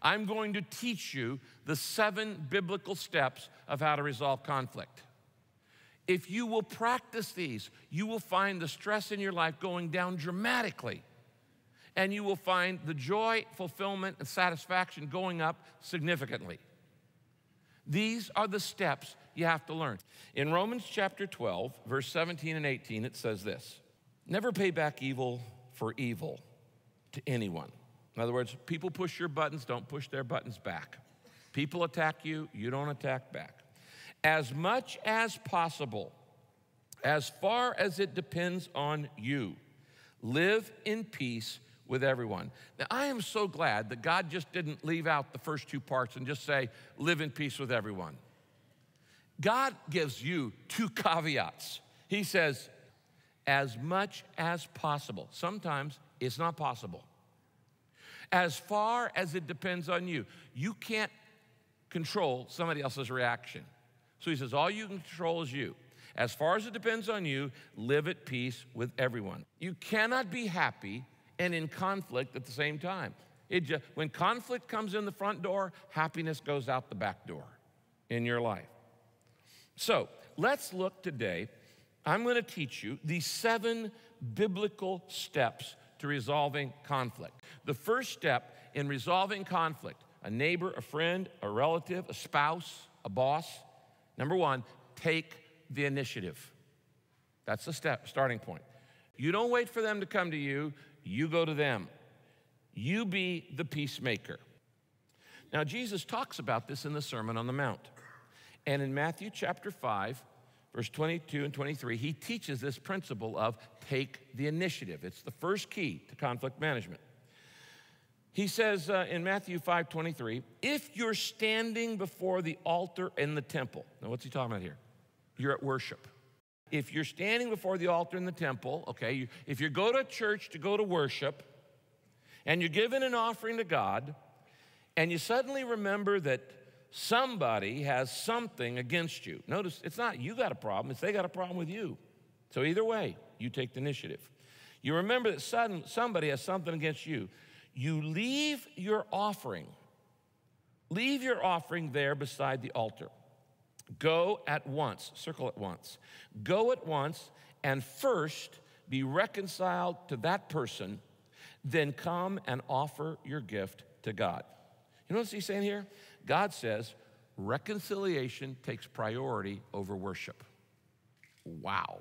I'm going to teach you the 7 biblical steps of how to resolve conflict. If you will practice these, you will find the stress in your life going down dramatically. And you will find the joy, fulfillment, and satisfaction going up significantly. These are the steps you have to learn. In Romans chapter 12, verse 17 and 18, it says this: never pay back evil for evil to anyone. In other words, people push your buttons, don't push their buttons back. People attack you, you don't attack back. As much as possible, as far as it depends on you, live in peace with everyone. Now, I am so glad that God just didn't leave out the first 2 parts and just say, live in peace with everyone. God gives you 2 caveats. He says, as much as possible. Sometimes it's not possible. As far as it depends on you. You can't control somebody else's reaction. So he says, all you can control is you. As far as it depends on you, live at peace with everyone. You cannot be happy and in conflict at the same time. When conflict comes in the front door, happiness goes out the back door in your life. So let's look today. I'm going to teach you the 7 biblical steps to resolving conflict. The first step in resolving conflict, a neighbor, a friend, a relative, a spouse, a boss, number 1, take the initiative. That's the starting point. You don't wait for them to come to you, you go to them. You be the peacemaker. Now, Jesus talks about this in the Sermon on the Mount. And in Matthew chapter 5, verse 22 and 23, he teaches this principle of take the initiative. It's the first key to conflict management. He says in Matthew 5:23, if you're standing before the altar in the temple. Now, what's he talking about here? You're at worship. If you're standing before the altar in the temple, okay, if you go to church to go to worship, and you're giving an offering to God, and you suddenly remember that somebody has something against you. Notice, it's not you got a problem, it's they got a problem with you. So either way, you take the initiative. You remember that somebody has something against you. You leave your offering there beside the altar. Go at once, circle at once. Go at once and first be reconciled to that person, then come and offer your gift to God. You know what he's saying here? God says reconciliation takes priority over worship. Wow.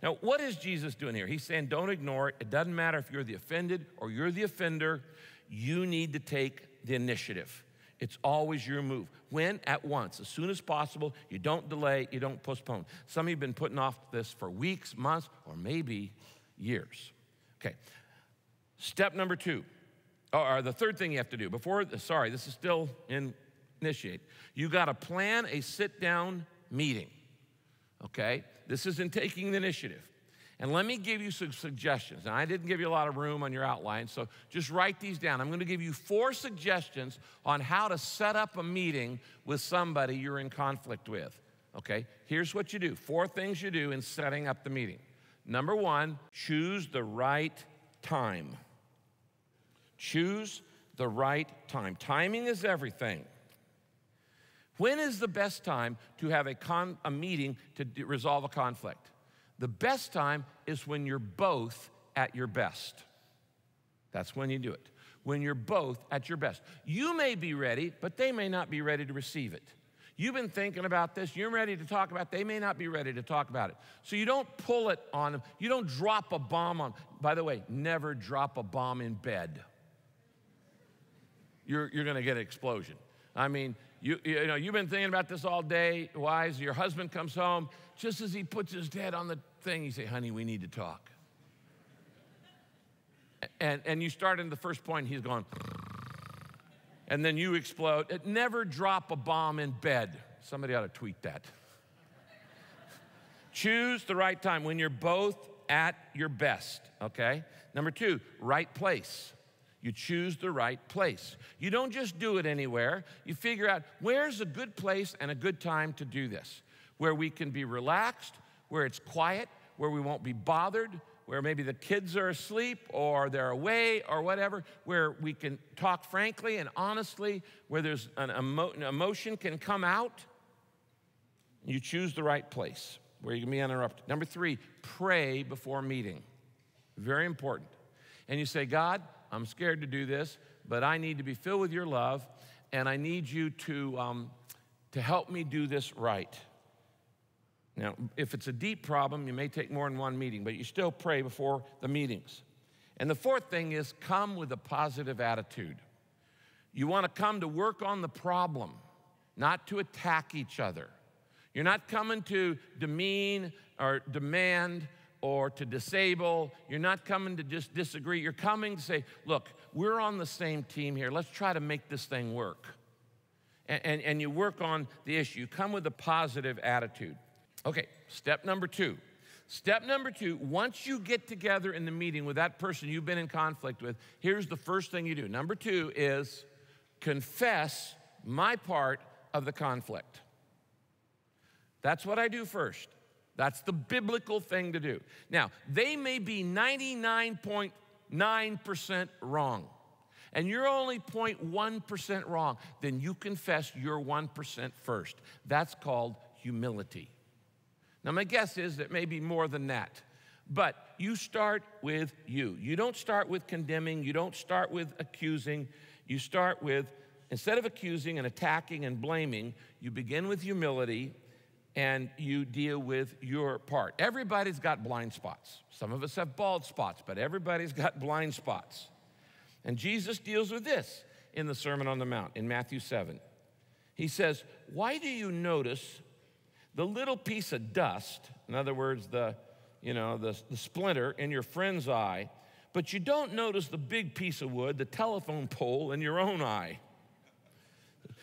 Now, what is Jesus doing here? He's saying don't ignore it. It doesn't matter if you're the offended or you're the offender. You need to take the initiative. It's always your move. When? At once, as soon as possible. You don't delay, you don't postpone. Some of you have been putting off this for weeks, months, or maybe years. Okay, step number 2, or the third thing you have to do this is still initiate. You got to plan a sit-down meeting, okay? This is in taking the initiative. And let me give you some suggestions. Now, I didn't give you a lot of room on your outline, so just write these down. I'm going to give you 4 suggestions on how to set up a meeting with somebody you're in conflict with, okay? Here's what you do. 4 things you do in setting up the meeting. Number 1, choose the right time. Choose the right time. Timing is everything. When is the best time to have a meeting to resolve a conflict? The best time is when you're both at your best. That's when you do it. When you're both at your best. You may be ready, but they may not be ready to receive it. You've been thinking about this, you're ready to talk about it, they may not be ready to talk about it. So you don't pull it on them, you don't drop a bomb on. By the way, never drop a bomb in bed. You're gonna get an explosion. I mean, you've been thinking about this all day, wives, your husband comes home, just as he puts his head on the thing, you say, honey, we need to talk. And you start in the first point, he's going, and then you explode. Never drop a bomb in bed. Somebody ought to tweet that. Choose the right time when you're both at your best, okay? Number 2, right place. You choose the right place. You don't just do it anywhere. You figure out where's a good place and a good time to do this, where we can be relaxed, where it's quiet, where we won't be bothered, where maybe the kids are asleep or they're away or whatever, where we can talk frankly and honestly, where there's an emotion can come out. You choose the right place where you can be uninterrupted. Number 3, pray before meeting. Very important. And you say, God, I'm scared to do this, but I need to be filled with your love, and I need you to help me do this right. Now, if it's a deep problem, you may take more than one meeting, but you still pray before the meetings. And the 4th thing is come with a positive attitude. You want to come to work on the problem, not to attack each other. You're not coming to demean or demand or to disable. You're not coming to just disagree. You're coming to say, look, we're on the same team here. Let's try to make this thing work. And you work on the issue. You come with a positive attitude. Okay, step number 2. Step number 2, once you get together in the meeting with that person you've been in conflict with, here's the first thing you do. Number 2 is confess my part of the conflict. That's what I do first. That's the biblical thing to do. Now, they may be 99.9% wrong, and you're only 0.1% wrong. Then you confess your 1% first. That's called humility. Now, my guess is that maybe more than that. But you start with you. You don't start with condemning. You don't start with accusing. You start with, instead of accusing and attacking and blaming, you begin with humility and you deal with your part. Everybody's got blind spots. Some of us have bald spots, but everybody's got blind spots. And Jesus deals with this in the Sermon on the Mount in Matthew 7. He says, why do you notice the little piece of dust, in other words, the splinter in your friend's eye, but you don't notice the big piece of wood, the telephone pole in your own eye?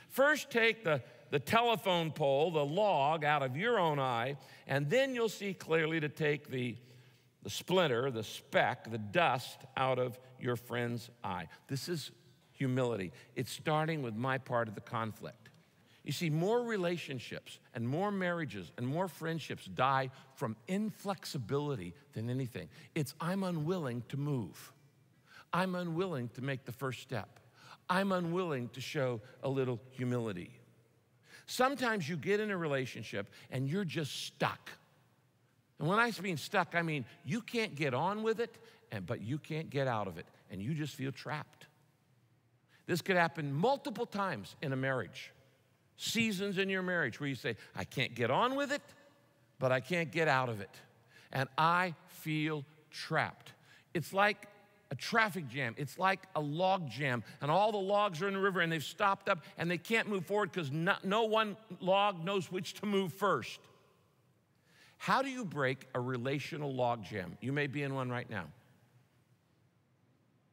First take the telephone pole, the log, out of your own eye, and then you'll see clearly to take the splinter, the speck, the dust out of your friend's eye. This is humility. It's starting with my part of the conflict. You see, more relationships and more marriages and more friendships die from inflexibility than anything. It's I'm unwilling to move. I'm unwilling to make the first step. I'm unwilling to show a little humility. Sometimes you get in a relationship and you're just stuck. And when I mean stuck, I mean you can't get on with it, but you can't get out of it, and you just feel trapped. This could happen multiple times in a marriage. Seasons in your marriage where you say, I can't get on with it, but I can't get out of it. And I feel trapped. It's like a traffic jam. It's like a log jam. And all the logs are in the river and they've stopped up and they can't move forward because no one log knows which to move first. How do you break a relational log jam? You may be in one right now.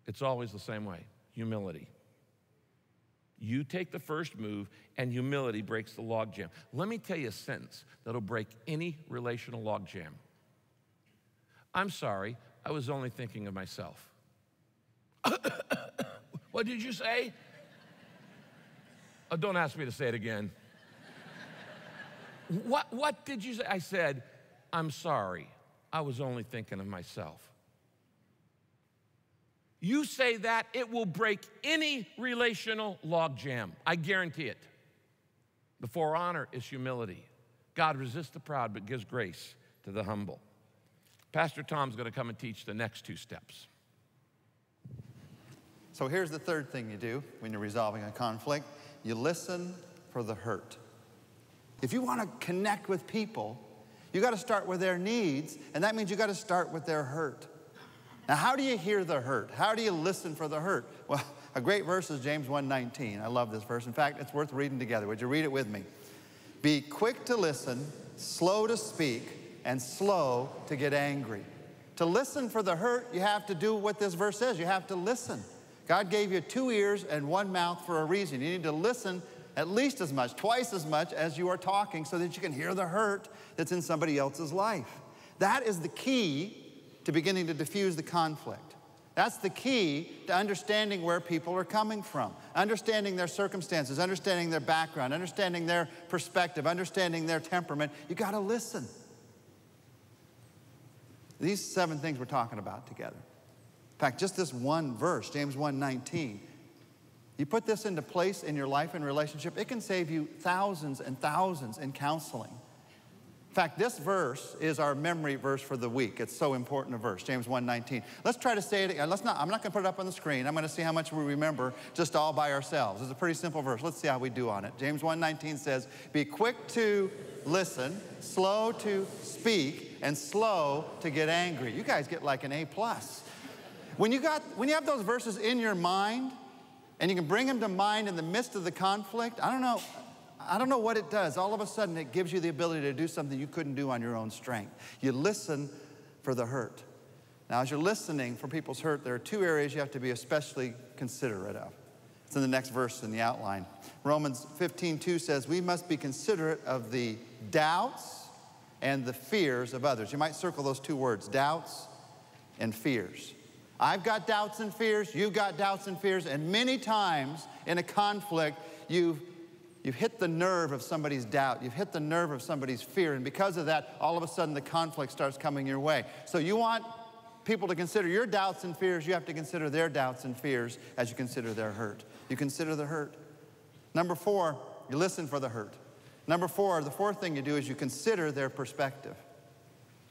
It's always the same way, humility. You take the first move, and humility breaks the logjam. Let me tell you a sentence that'll break any relational logjam. I'm sorry, I was only thinking of myself. What did you say? Oh, don't ask me to say it again. What did you say? I said, I'm sorry, I was only thinking of myself. You say that, it will break any relational logjam. I guarantee it. Before honor is humility. God resists the proud but gives grace to the humble. Pastor Tom's going to come and teach the next 2 steps. So here's the 3rd thing you do when you're resolving a conflict. You listen for the hurt. If you want to connect with people, you got to start with their needs, and that means you got to start with their hurt. Now, how do you hear the hurt? How do you listen for the hurt? Well, a great verse is James 1:19. I love this verse. In fact, it's worth reading together. Would you read it with me? Be quick to listen, slow to speak, and slow to get angry. To listen for the hurt, you have to do what this verse says. You have to listen. God gave you 2 ears and 1 mouth for a reason. You need to listen at least as much, twice as much as you are talking so that you can hear the hurt that's in somebody else's life. That is the key to beginning to diffuse the conflict. That's the key to understanding where people are coming from, understanding their circumstances, understanding their background, understanding their perspective, understanding their temperament. You got to listen. These 7 things we're talking about together. In fact, just this one verse, James 1:19, you put this into place in your life and relationship, it can save you thousands and thousands in counseling. In fact, this verse is our memory verse for the week. It's so important a verse, James 1:19. Let's try to say it again. I'm not going to put it up on the screen. I'm going to see how much we remember just all by ourselves. It's a pretty simple verse. Let's see how we do on it. James 1:19 says, be quick to listen, slow to speak, and slow to get angry. You guys get like an A+. When you have those verses in your mind, and you can bring them to mind in the midst of the conflict, I don't know what it does. All of a sudden, it gives you the ability to do something you couldn't do on your own strength. You listen for the hurt. Now, as you're listening for people's hurt, there are 2 areas you have to be especially considerate of. It's in the next verse in the outline. Romans 15:2 says, we must be considerate of the doubts and the fears of others. You might circle those 2 words, doubts and fears. I've got doubts and fears, you've got doubts and fears, and many times in a conflict, you've hit the nerve of somebody's doubt. You've hit the nerve of somebody's fear. And because of that, all of a sudden the conflict starts coming your way. So you want people to consider your doubts and fears. You have to consider their doubts and fears as you consider their hurt. You consider the hurt. Number 4, you listen for the hurt. Number 4, the 4th thing you do is you consider their perspective.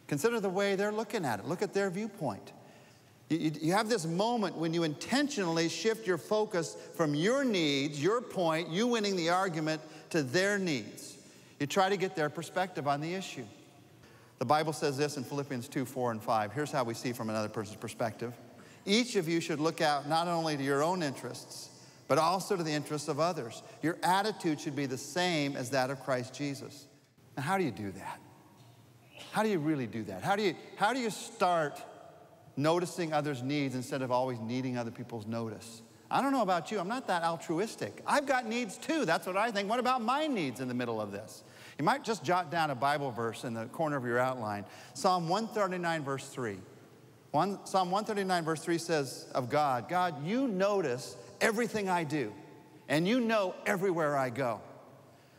Consider the way they're looking at it. Look at their viewpoint. You have this moment when you intentionally shift your focus from your needs, your point, you winning the argument, to their needs. You try to get their perspective on the issue. The Bible says this in Philippians 2:4 and 5. Here's how we see from another person's perspective. Each of you should look out not only to your own interests, but also to the interests of others. Your attitude should be the same as that of Christ Jesus. Now, how do you do that? How do you really do that? How do you start noticing others' needs instead of always needing other people's notice? I don't know about you. I'm not that altruistic. I've got needs too. That's what I think. What about my needs in the middle of this? You might just jot down a Bible verse in the corner of your outline. Psalm 139, verse 3. Psalm 139, verse 3 says of God, God, you notice everything I do, and you know everywhere I go.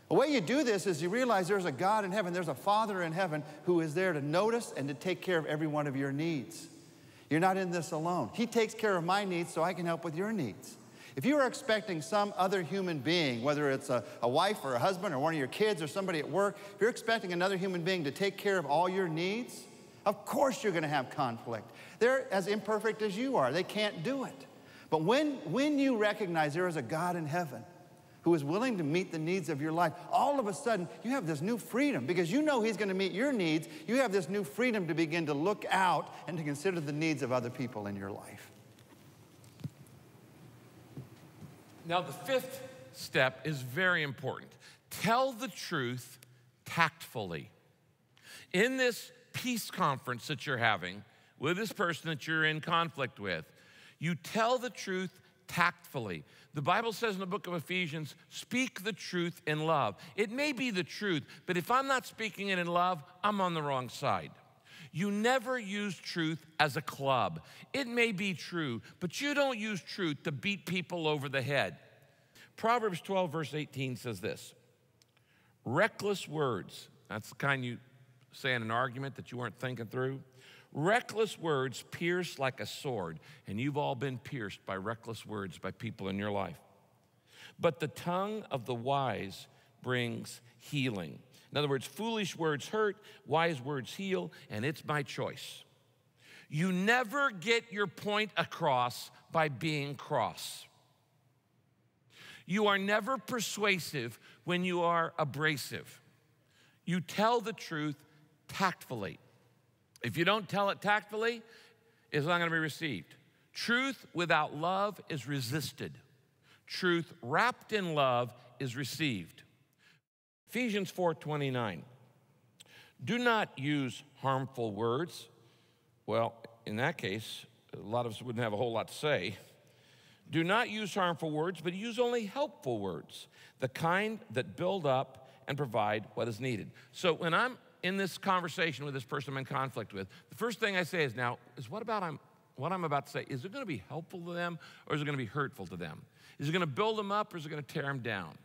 The way you do this is you realize there's a God in heaven, there's a Father in heaven who is there to notice and to take care of every one of your needs. You're not in this alone. He takes care of my needs so I can help with your needs. If you are expecting some other human being, whether it's a wife or a husband or one of your kids or somebody at work, if you're expecting another human being to take care of all your needs, of course you're going to have conflict. They're as imperfect as you are. They can't do it. But when you recognize there is a God in heaven who is willing to meet the needs of your life, all of a sudden you have this new freedom because you know He's going to meet your needs. You have this new freedom to begin to look out and to consider the needs of other people in your life. Now, the 5th step is very important. Tell the truth tactfully. In this peace conference that you're having with this person that you're in conflict with, you tell the truth tactfully. The Bible says in the book of Ephesians, speak the truth in love. It may be the truth, but if I'm not speaking it in love, I'm on the wrong side. You never use truth as a club. It may be true, but you don't use truth to beat people over the head. Proverbs 12, verse 18 says this, reckless words, that's the kind you say in an argument that you weren't thinking through. Reckless words pierce like a sword, and you've all been pierced by reckless words by people in your life. But the tongue of the wise brings healing. In other words, foolish words hurt, wise words heal, and it's my choice. You never get your point across by being cross. You are never persuasive when you are abrasive. You tell the truth tactfully. If you don't tell it tactfully, it's not going to be received. Truth without love is resisted. Truth wrapped in love is received. Ephesians 4:29. Do not use harmful words. Well, in that case, a lot of us wouldn't have a whole lot to say. Do not use harmful words, but use only helpful words, the kind that build up and provide what is needed. So when I'm in this conversation with this person I'm in conflict with, the first thing I say is, what I'm about to say, is it going to be helpful to them or is it going to be hurtful to them? Is it going to build them up or is it going to tear them down?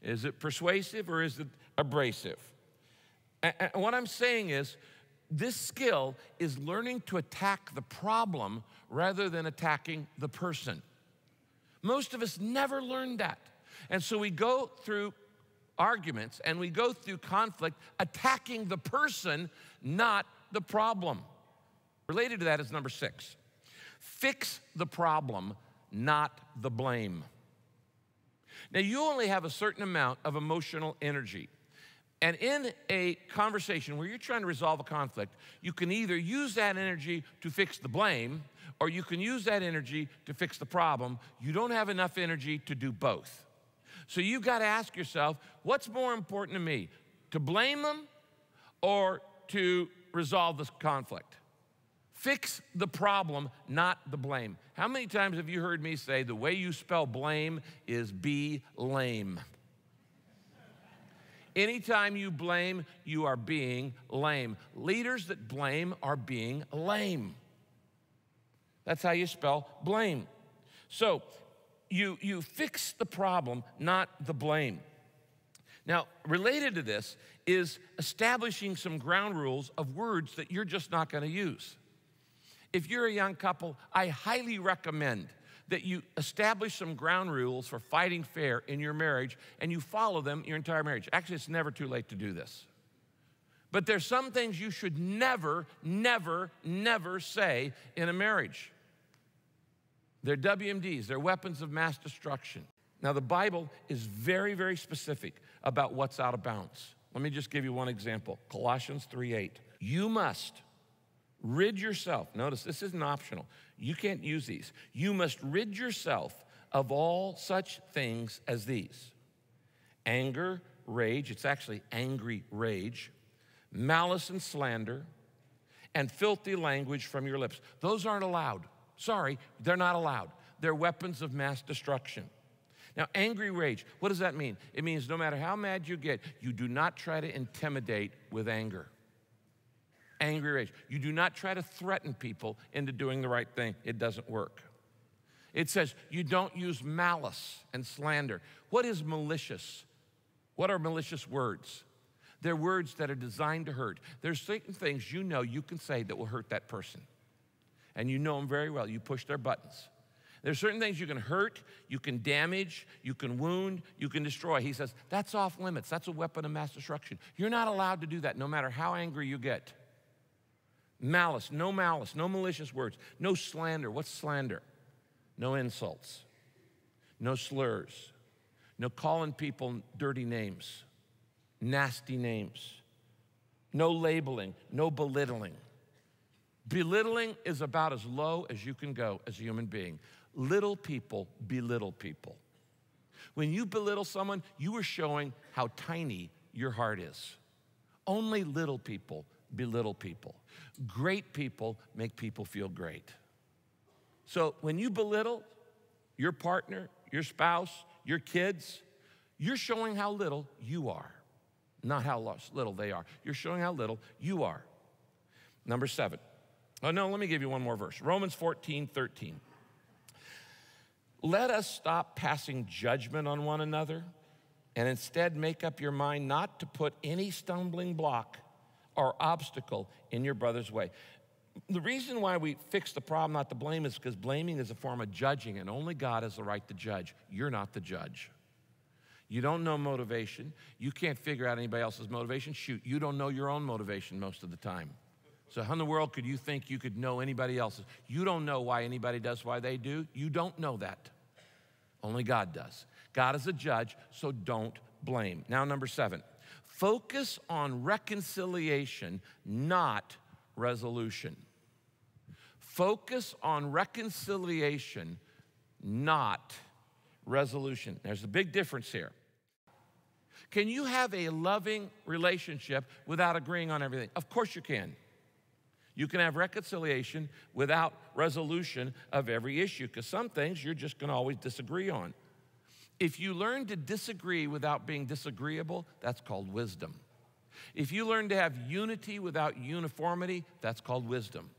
Is it persuasive or is it abrasive? And what I'm saying is, This skill is learning to attack the problem rather than attacking the person. Most of us never learned that. And so we go through arguments and we go through conflict attacking the person, not the problem. Related to that is number 6. Fix the problem, not the blame. Now, you only have a certain amount of emotional energy. And in a conversation where you're trying to resolve a conflict, you can either use that energy to fix the blame, or you can use that energy to fix the problem. You don't have enough energy to do both. So you've got to ask yourself, what's more important to me? To blame them or to resolve this conflict? Fix the problem, not the blame. How many times have you heard me say the way you spell blame is be lame? Anytime you blame, you are being lame. Leaders that blame are being lame. That's how you spell blame. So you fix the problem, not the blame. Now, related to this is establishing some ground rules of words that you're just not going to use. If you're a young couple, I highly recommend that you establish some ground rules for fighting fair in your marriage and you follow them your entire marriage. Actually, it's never too late to do this. But there's some things you should never, never, never say in a marriage. They're WMDs, they're weapons of mass destruction. Now, the Bible is very, very specific about what's out of bounds. Let me just give you one example. Colossians 3:8. You must rid yourself. Notice, this isn't optional. You can't use these. You must rid yourself of all such things as these: anger, rage, it's actually angry rage, malice and slander, and filthy language from your lips. Those aren't allowed. Sorry, they're not allowed. They're weapons of mass destruction. Now, angry rage, what does that mean? It means no matter how mad you get, you do not try to intimidate with anger. Angry rage. You do not try to threaten people into doing the right thing. It doesn't work. It says you don't use malice and slander. What is malicious? What are malicious words? They're words that are designed to hurt. There's certain things you know you can say that will hurt that person. And you know them very well. You push their buttons. There's certain things you can hurt, you can damage, you can wound, you can destroy. He says, that's off limits. That's a weapon of mass destruction. You're not allowed to do that no matter how angry you get. Malice, no malicious words, no slander. What's slander? No insults, no slurs, no calling people dirty names, nasty names, no labeling, no belittling. Belittling is about as low as you can go as a human being. Little people belittle people. When you belittle someone, you are showing how tiny your heart is. Only little people belittle people. Great people make people feel great. So when you belittle your partner, your spouse, your kids, you're showing how little you are, not how little they are. You're showing how little you are. Number 7. Oh, no, let me give you one more verse. Romans 14:13. Let us stop passing judgment on one another and instead make up your mind not to put any stumbling block or obstacle in your brother's way. The reason why we fix the problem, not the blame, is because blaming is a form of judging, and only God has the right to judge. You're not the judge. You don't know motivation. You can't figure out anybody else's motivation. Shoot, you don't know your own motivation most of the time. So how in the world could you think you could know anybody else's? You don't know why anybody does why they do. You don't know that. Only God does. God is a judge, so don't blame. Now, number 7, focus on reconciliation, not resolution. Focus on reconciliation, not resolution. There's a big difference here. Can you have a loving relationship without agreeing on everything? Of course you can. You can have reconciliation without resolution of every issue, because some things you're just going to always disagree on. If you learn to disagree without being disagreeable, that's called wisdom. If you learn to have unity without uniformity, that's called wisdom.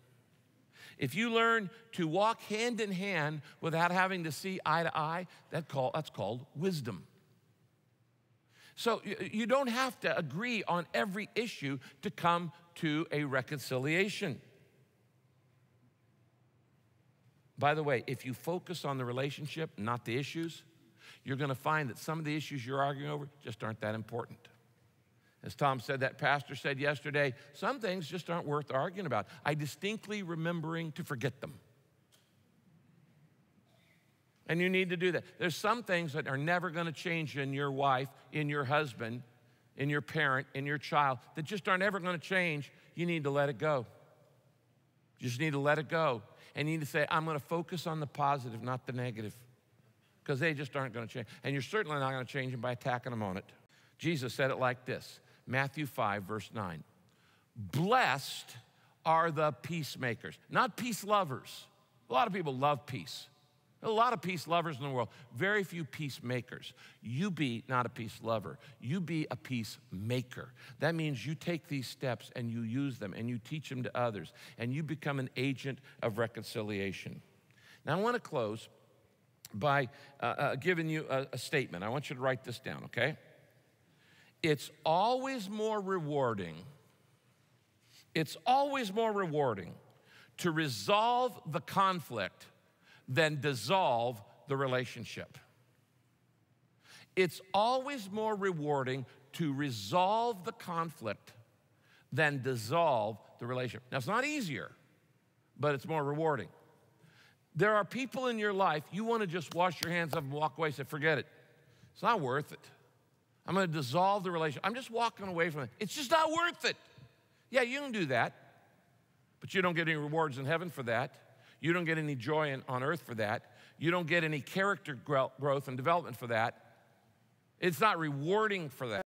If you learn to walk hand in hand without having to see eye to eye, that's called wisdom. So you don't have to agree on every issue to come to a reconciliation. By the way, if you focus on the relationship, not the issues, you're going to find that some of the issues you're arguing over just aren't that important. As Tom said, that pastor said yesterday, some things just aren't worth arguing about. I distinctly remembering to forget them. And you need to do that. There's some things that are never going to change in your wife, in your husband, in your parent, in your child, that just aren't ever going to change. You need to let it go. You just need to let it go. And you need to say, I'm going to focus on the positive, not the negative, because they just aren't going to change. And you're certainly not going to change them by attacking them on it. Jesus said it like this, Matthew 5, verse 9. Blessed are the peacemakers, not peace lovers. A lot of people love peace. A lot of peace lovers in the world, very few peacemakers. You be not a peace lover, you be a peacemaker. That means you take these steps and you use them and you teach them to others and you become an agent of reconciliation. Now I want to close by giving you a statement. I want you to write this down, okay? It's always more rewarding to resolve the conflict than dissolve the relationship. It's always more rewarding to resolve the conflict than dissolve the relationship. Now, it's not easier, but it's more rewarding. There are people in your life, you want to just wash your hands up and walk away and say, forget it. It's not worth it. I'm going to dissolve the relationship. I'm just walking away from it. It's just not worth it. Yeah, you can do that, but you don't get any rewards in heaven for that. You don't get any joy on earth for that. You don't get any character growth and development for that. It's not rewarding for that.